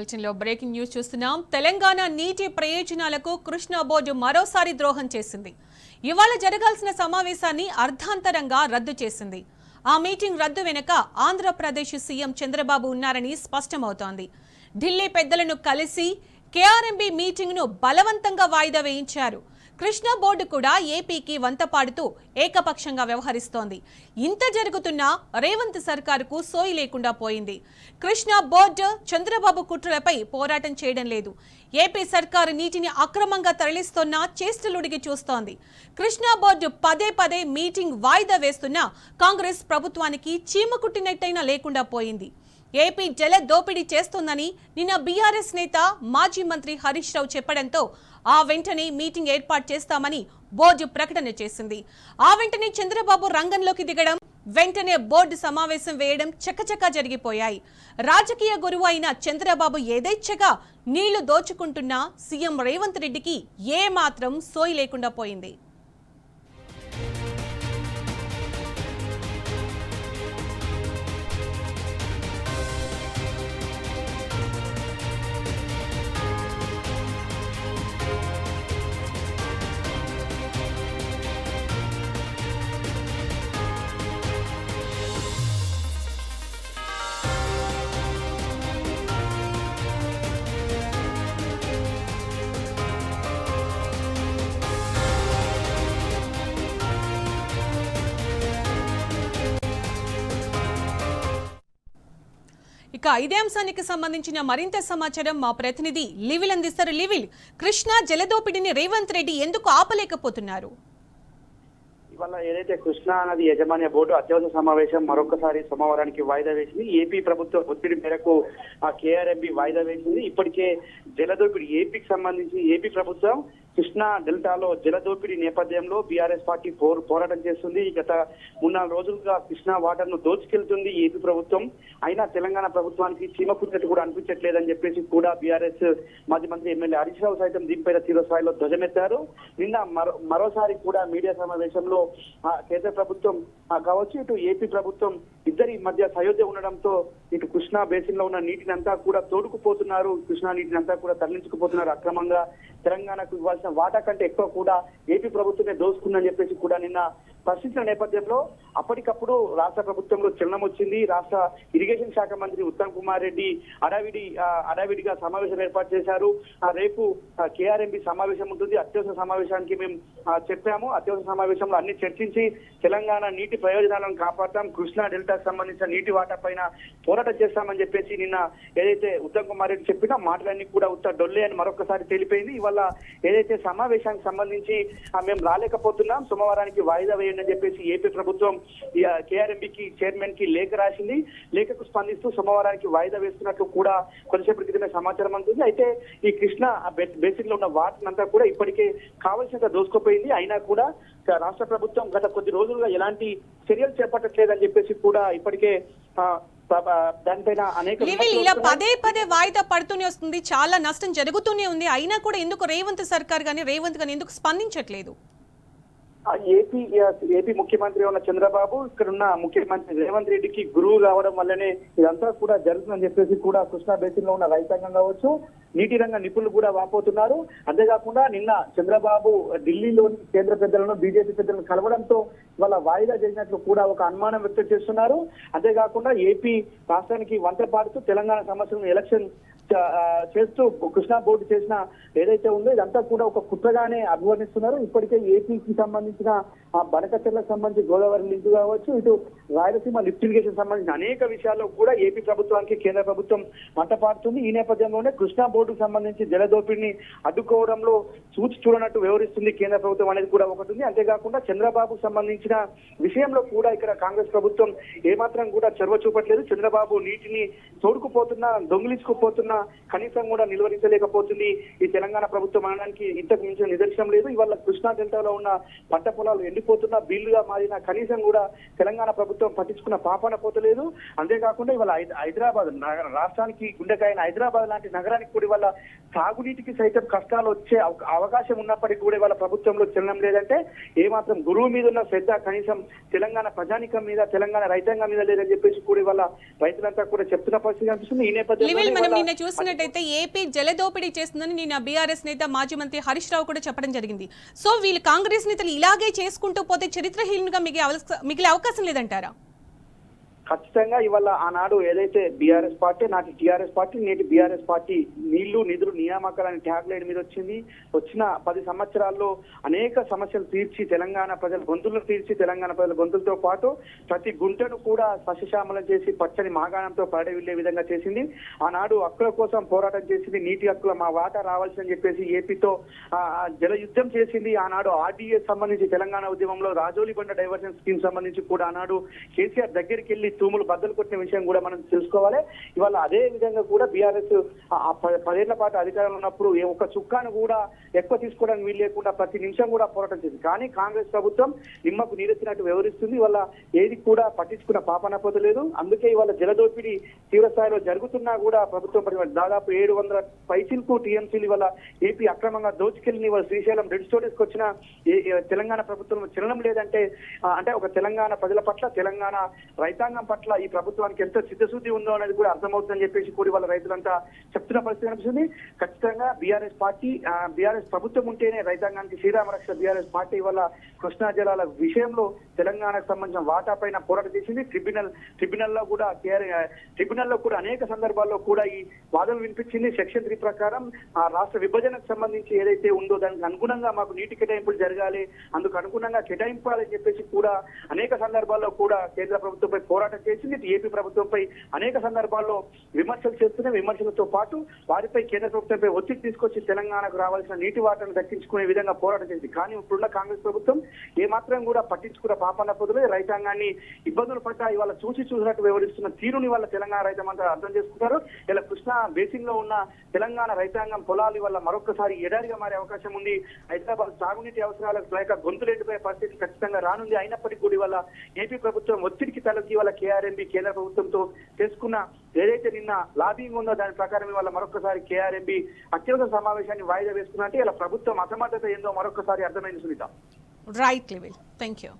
బులెటిన్లో breaking news చూస్తున్నాం. తెలంగాణ నీటి ప్రయోజనాలకు కృష్ణా బోర్డు మరోసారి ద్రోహం చేసింది. ఇవాళ జరగాల్సిన సమావేశాన్ని అర్ధాంతరంగా రద్దు చేసింది. ఆ మీటింగ్ రద్దు వెనుక ఆంధ్రప్రదేశ్ సీఎం చంద్రబాబు ఉన్నారని స్పష్టమవుతోంది. ఢిల్లీ పెద్దలను కలిసి కేఆర్ఎంబీ మీటింగ్ను బలవంతంగా వాయిదా వేయించారు. కృష్ణా బోర్డు కూడా ఏపీకి వంతపాడుతూ ఏకపక్షంగా వ్యవహరిస్తోంది. ఇంత జరుగుతున్నా రేవంత్ సర్కారుకు సోయి లేకుండా పోయింది. కృష్ణా బోర్డు చంద్రబాబు కుట్రలపై పోరాటం చేయడం లేదు. ఏపీ సర్కారు నీటిని అక్రమంగా తరలిస్తున్నా చేష్టలుడిగి చూస్తోంది. కృష్ణా బోర్డు పదే పదే మీటింగ్ వాయిదా వేస్తున్నా కాంగ్రెస్ ప్రభుత్వానికి చీమ కుట్టినట్టయినా లేకుండా పోయింది. ఏపీ జల దోపిడీ చేస్తోందని నిన్న బీఆర్ఎస్ నేత మాజీ మంత్రి హరీష్ రావు చెప్పడంతో ఆ వెంటనే మీటింగ్ ఏర్పాటు చేస్తామని బోర్డు ప్రకటన చేసింది. ఆ వెంటనే చంద్రబాబు రంగంలోకి దిగడం, వెంటనే బోర్డు సమావేశం వేయడం చకచకా జరిగిపోయాయి. రాజకీయ గురువు అయిన చంద్రబాబు యథేచ్ఛగా నీళ్లు దోచుకుంటున్నా సీఎం రేవంత్ రెడ్డికి ఏమాత్రం సోయి లేకుండా పోయింది. ఇక ఇదే అంశానికి సంబంధించిన మరింత సమాచారం మా ప్రతినిధి లివిల్ అందిస్తారు. లివిల్, కృష్ణా జలదోపిడిని రేవంత్ రెడ్డి ఎందుకు ఆపలేకపోతున్నారు? ఇవాళ ఏదైతే కృష్ణా నది యాజమాన్య బోర్డు అత్యవసర సమావేశం మరొకసారి సోమవారానికి వాయిదా వేసింది. ఏపీ ప్రభుత్వం ఒత్తిడి మేరకు ఆ కేఆర్ఎంబీ వాయిదా వేసింది. ఇప్పటికే జలదోపిడి ఏపీకి సంబంధించి ఏపీ ప్రభుత్వం కృష్ణా డెల్టాలో జలదోపిడి నేపథ్యంలో బీఆర్ఎస్ పార్టీ పోరాటం చేస్తుంది. గత 3-4 రోజులుగా కృష్ణా వాటర్ ను దోచుకెళ్తుంది ఏపీ ప్రభుత్వం. అయినా తెలంగాణ ప్రభుత్వానికి చీమ కుట్టినట్టు కూడా అనిపించట్లేదని చెప్పేసి కూడా బీఆర్ఎస్ మాజీ మంత్రి ఎమ్మెల్యే హరీష్ రావు సైతం దీనిపైన తీవ్ర స్థాయిలో ధ్వజమెత్తారు. నిన్న మరోసారి కూడా మీడియా సమావేశంలో కేంద్ర ప్రభుత్వం కావచ్చు, ఇటు ఏపీ ప్రభుత్వం ఇద్దరి మధ్య సయోధ్య ఉండడంతో ఇటు కృష్ణా బేసిన్ లో ఉన్న నీటిని అంతా కూడా తోడుకుపోతున్నారు, కృష్ణా నీటిని అంతా కూడా తరలించుకుపోతున్నారు. అక్రమంగా తెలంగాణకు ఇవ్వాల్సిన వాటా కంటే ఎక్కువ కూడా ఏపీ ప్రభుత్వమే దోసుకుందని చెప్పేసి కూడా నిన్న ప్రశ్నించిన నేపథ్యంలో అప్పటికప్పుడు రాష్ట్ర ప్రభుత్వంలో చలనం వచ్చింది. రాష్ట్ర ఇరిగేషన్ శాఖ మంత్రి ఉత్తమ్ కుమార్ రెడ్డి అడావిడిగా సమావేశం ఏర్పాటు చేశారు. రేపు కేఆర్ఎంబీ సమావేశం ఉంటుంది. అత్యవసర సమావేశానికి మేము చెప్పాము. అత్యవసర సమావేశంలో అన్ని చర్చించి తెలంగాణ నీటి ప్రయోజనాలను కాపాడతాం, కృష్ణా డెల్టాకు సంబంధించిన నీటి వాటా పైన పోరాటం చేస్తామని చెప్పేసి నిన్న ఏదైతే ఉత్తమ్ కుమార్ రెడ్డి చెప్పినా మాటలన్నీ కూడా ఉత్త డొల్లే అని మరొకసారి తెలిపోయింది. ఇవాళ ఏదైతే సమావేశానికి సంబంధించి మేము రాలేకపోతున్నాం, సోమవారానికి వాయిదా వేయండి అని చెప్పేసి ఏపీ ప్రభుత్వం కేఆర్ఎంబీకి చైర్మన్ కి లేఖ రాసింది. లేఖకు స్పందిస్తూ సోమవారానికి వాయిదా వేస్తున్నట్లు కూడా కొంతసేపటి క్రితమే సమాచారం అందుతుంది. అయితే ఈ కృష్ణా బేసిన్ లో ఉన్న వాటర్ అంతా కూడా ఇప్పటికే కావలసినంత దోసుకుపోయింది. అయినా కూడా రాష్ట్ర ప్రభుత్వం గత కొద్ది రోజులుగా ఎలాంటి చర్యలు చేపట్టట్లేదని చెప్పేసి కూడా ఇప్పటికే దానిపైన అనేక ఇలా పదే పదే వాయిదా పడుతూనే వస్తుంది, చాలా నష్టం జరుగుతూనే ఉంది. అయినా కూడా ఎందుకు రేవంత్ సర్కార్ గానీ రేవంత్ గానీ ఎందుకు స్పందించట్లేదు? ఏపీ ముఖ్యమంత్రి ఉన్న చంద్రబాబు ఇక్కడున్న ముఖ్యమంత్రి రేవంత్ రెడ్డికి గురువు కావడం వల్లనే ఇదంతా కూడా జరుగుతుందని చెప్పేసి కూడా కృష్ణా బేసిన్ లో ఉన్న రైతాంగం కావచ్చు, నీటి రంగ నిపుణులు కూడా వాపోతున్నారు. అంతేకాకుండా నిన్న చంద్రబాబు ఢిల్లీలోని కేంద్ర పెద్దలను బీజేపీ పెద్దలను కలవడంతో వాళ్ళ వాయిదా చేసినట్లు కూడా ఒక అనుమానం వ్యక్తం చేస్తున్నారు. అంతేకాకుండా ఏపీ రాష్ట్రానికి వంట పాడుతూ తెలంగాణ సమస్యలను ఎలక్షన్ చేస్తూ కృష్ణా బోర్డు చేసిన ఏదైతే ఉందో ఇదంతా కూడా ఒక కుట్రగానే అభివర్ణిస్తున్నారు. ఇప్పటికే ఏపీకి సంబంధించిన బనకచెర్లకు సంబంధించి గోదావరి లింక్ కావచ్చు, ఇటు రాయలసీమ లిఫ్ట్ ఇరిగేషన్ సంబంధించిన అనేక విషయాల్లో కూడా ఏపీ ప్రభుత్వానికి కేంద్ర ప్రభుత్వం మంటపాడుతుంది. ఈ నేపథ్యంలోనే కృష్ణా బోర్డుకు సంబంధించి జలదోపిడిని అడ్డుకోవడంలో చూడనట్టు వ్యవహరిస్తుంది కేంద్ర ప్రభుత్వం అనేది కూడా ఒకటి ఉంది. అంతేకాకుండా చంద్రబాబుకు సంబంధించిన విషయంలో కూడా ఇక్కడ కాంగ్రెస్ ప్రభుత్వం ఏమాత్రం కూడా చొరవ చూపట్లేదు. చంద్రబాబు నీటిని తోడుకుపోతున్నా, దొంగిలించుకుపోతున్నా కనీసం కూడా నిలువరించలేకపోతుంది ఈ తెలంగాణ ప్రభుత్వం అనడానికి ఇంతకు మించిన నిదర్శనం లేదు. ఇవాళ కృష్ణా డెల్టాలో ఉన్న పంట పొలాలు ఎండిపోతున్నా, బీళ్లుగా మారిన కనీసం కూడా తెలంగాణ ప్రభుత్వం పట్టించుకున్న పాపాన పోతలేదు. అంతేకాకుండా ఇవాళ హైదరాబాద్ రాష్ట్రానికి గుండెకాయన హైదరాబాద్ లాంటి నగరానికి కూడా ఇవాళ తాగునీటికి సైతం కష్టాలు వచ్చే అవకాశం ఉన్నప్పటికీ కూడా ఇవాళ ప్రభుత్వంలో చలనం లేదంటే ఏమాత్రం గురువు మీద ఉన్న శ్రద్ధ కనీసం తెలంగాణ ప్రజానికం మీద, తెలంగాణ రైతాంగం మీద లేదని చెప్పేసి కూడా ఇవాళ రైతులంతా కూడా చెప్తున్న పరిస్థితి అనిపిస్తుంది. ఈ నేపథ్యంలో చూసినట్టయితే ఏపీ జలదోపిడీ చేస్తుందని నిన్న బీఆర్ఎస్ నేత మాజీ మంత్రి హరీష్ రావు కూడా చెప్పడం జరిగింది. సో వీళ్ళు కాంగ్రెస్ నేతలు ఇలాగే చేసుకుంటూ పోతే చరిత్రహీనుగా మిగిలే అవకాశం లేదంటారా? ఖచ్చితంగా ఇవాళ ఆనాడు ఏదైతే బీఆర్ఎస్ పార్టీ, నాటి టీఆర్ఎస్ పార్టీ, నేటి బీఆర్ఎస్ పార్టీ నీళ్లు నిధులు నియామకాలని ట్యాగ్ లైన్ మీద వచ్చింది. వచ్చిన 10 సంవత్సరాల్లో అనేక సమస్యలు తీర్చి తెలంగాణ ప్రజల గొంతులను తీర్చి తెలంగాణ ప్రజల గొంతులతో పాటు ప్రతి గుంటను కూడా సస్యశ్యామలం చేసి పచ్చని మాగాణంతో పడవిల్లే విధంగా చేసింది. ఆనాడు హక్కుల కోసం పోరాటం చేసింది. నీటి హక్కుల మా వాటా రావాల్సిందని చెప్పేసి ఏపీతో జల యుద్ధం చేసింది. ఆనాడు ఆర్డీఎస్ సంబంధించి తెలంగాణ ఉద్యమంలో రాజోలి బండ డైవర్షన్ స్కీమ్ సంబంధించి కూడా ఆనాడు కేసీఆర్ దగ్గరికి వెళ్ళి తూములు బద్దలు కొట్టిన విషయం కూడా మనం తెలుసుకోవాలి. ఇవాళ అదే విధంగా కూడా బీఆర్ఎస్ 10 ఏళ్ల పాటు అధికారంలో ఉన్నప్పుడు ఒక చుక్కాను కూడా ఎక్కువ తీసుకోవడానికి వీలు లేకుండా ప్రతి నిమిషం కూడా పోరాటం చేసింది. కానీ కాంగ్రెస్ ప్రభుత్వం నిమ్మకు నీరెత్తినట్టు వ్యవహరిస్తుంది. ఇవాళ ఏది కూడా పట్టించుకున్న పాపన పోతలేదు. అందుకే ఇవాళ జలదోపిడీ తీవ్ర స్థాయిలో జరుగుతున్నా కూడా ప్రభుత్వం దాదాపు 700 పైసలకు టీఎంసీలు ఇవాళ ఏపీ అక్రమంగా దోచుకెళ్ళి ఇవాళ శ్రీశైలం రెడ్ స్టోరేజ్కి వచ్చిన తెలంగాణ ప్రభుత్వం చెల్లడం లేదంటే అంటే ఒక తెలంగాణ ప్రజల పట్ల తెలంగాణ రైతాంగం పట్ల ఈ ప్రభుత్వానికి ఎంత చిత్తశుద్ధి ఉందో అనేది కూడా అర్థమవుతుందని చెప్పేసి కూడా వాళ్ళ రైతులంతా చెప్తున్న పరిస్థితి కనిపిస్తుంది. ఖచ్చితంగా బీఆర్ఎస్ ప్రభుత్వం ఉంటేనే రైతాంగానికి శ్రీరామ రక్ష. బీఆర్ఎస్ పార్టీ వల్ల కృష్ణా జలాల విషయంలో తెలంగాణకు సంబంధించిన వాటా పైన పోరాటం చేసింది. ట్రిబ్యునల్లో కూడా అనేక సందర్భాల్లో కూడా ఈ వాదనలు వినిపించింది. సెక్షన్ 3 ప్రకారం ఆ రాష్ట్ర విభజనకు సంబంధించి ఏదైతే ఉందో దానికి అనుగుణంగా మాకు నీటి కేటాయింపులు జరగాలి, అందుకు అనుగుణంగా కేటాయింపాలని చెప్పేసి కూడా అనేక సందర్భాల్లో కూడా కేంద్ర ప్రభుత్వంపై పోరాటం చేసింది. ఏపీ ప్రభుత్వంపై అనేక సందర్భాల్లో విమర్శలు చేస్తున్న విమర్శలతో పాటు వారిపై కేంద్ర ప్రభుత్వంపై ఒత్తిడి తీసుకొచ్చి తెలంగాణకు రావాల్సిన నీటి వాటాను దక్కించుకునే విధంగా పోరాటం చేసింది. కానీ ఇప్పుడున్న కాంగ్రెస్ ప్రభుత్వం ఏమాత్రం కూడా పట్టించుకున్న పాపన్న పొదులే రైతాంగాన్ని ఇబ్బందులు పడ్డా ఇవాళ చూసినట్టు వ్యవహరిస్తున్న తీరుని వాళ్ళ తెలంగాణ రైతాంగం అర్థం చేసుకుంటారు. ఇలా కృష్ణా బేసిన్ లో ఉన్న తెలంగాణ రైతాంగం పొలాలు వల్ల మరొకసారి ఎడారిగా మారే అవకాశం ఉంది. హైదరాబాద్ సాగునీటి అవసరాలకు లేక గొంతులేటిపోయే పరిస్థితి ఖచ్చితంగా రానుంది. అయినప్పటికీ కూడా ఇవాళ ఏపీ ప్రభుత్వం ఒత్తిడికి తలకి వాళ్ళ కేఆర్ఎంబీ కేంద్ర ప్రభుత్వంతో చేసుకున్న ఏదైతే నిన్న లాబింగ్ ఉందో దాని ప్రకారం ఇవాళ మరొకసారి కేఆర్ఎంబీ అత్యవసర సమావేశాన్ని వాయిదా వేసుకున్నట్టే ఇలా ప్రభుత్వం అసమర్థత ఏందో మరొకసారి అర్థమైంది. Sunitha. Right level. Thank you.